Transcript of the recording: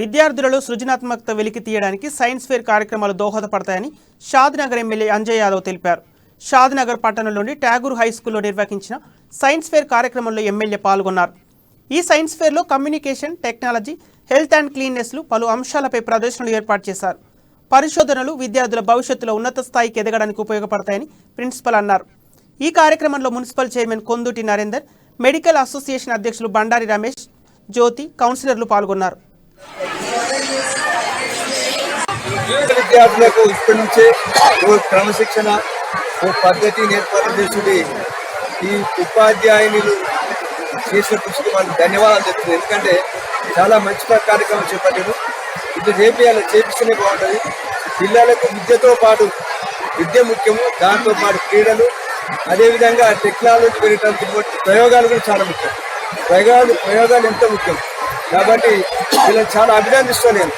విద్యార్థులలో సృజనాత్మకత వెలికి తీయడానికి సైన్స్ ఫేర్ కార్యక్రమాలు దోహదపడతాయని షాద్నగర్ ఎమ్మెల్యే అంజయ్ యాదవ్ తెలిపారు. షాద్నగర్ పట్టణంలోని ట్యాగూర్ హై స్కూల్లో నిర్వహించిన సైన్స్ ఫేర్ కార్యక్రమంలో ఎమ్మెల్యే పాల్గొన్నారు. ఈ సైన్స్ ఫేర్లో కమ్యూనికేషన్, టెక్నాలజీ, హెల్త్ అండ్ క్లీన్నెస్లు పలు అంశాలపై ప్రదర్శనలు ఏర్పాటు చేశారు. పరిశోధనలు విద్యార్థుల భవిష్యత్తులో ఉన్నత స్థాయికి ఎదగడానికి ఉపయోగపడతాయని ప్రిన్సిపల్ అన్నారు. ఈ కార్యక్రమంలో municipal chairman Konduti Narender, medical association అధ్యక్షులు బండారి రమేష్, జ్యోతి, కౌన్సిలర్లు పాల్గొన్నారు. విద్యార్థులకు ఇప్పటి నుంచే క్రమశిక్షణ పద్ధతి నేర్పడి ఈ ఉపాధ్యాయులు చేసిన కృషికి వాళ్ళకి ధన్యవాదాలు చెప్తున్నాను. ఎందుకంటే చాలా మంచి కార్యక్రమం చేపట్టారు. ఇది చేపిస్తేనే బాగుంటుంది. పిల్లలకు విద్యతో పాటు విద్య ముఖ్యము, దాంతో పాటు క్రీడలు, అదేవిధంగా టెక్నాలజీ పెరగడానికి ప్రయోగాలు కూడా చాలా ముఖ్యం. ప్రయోగాలు ఎంతో ముఖ్యం. కాబట్టి వీళ్ళని చాలా అభినందిస్తాను నేను.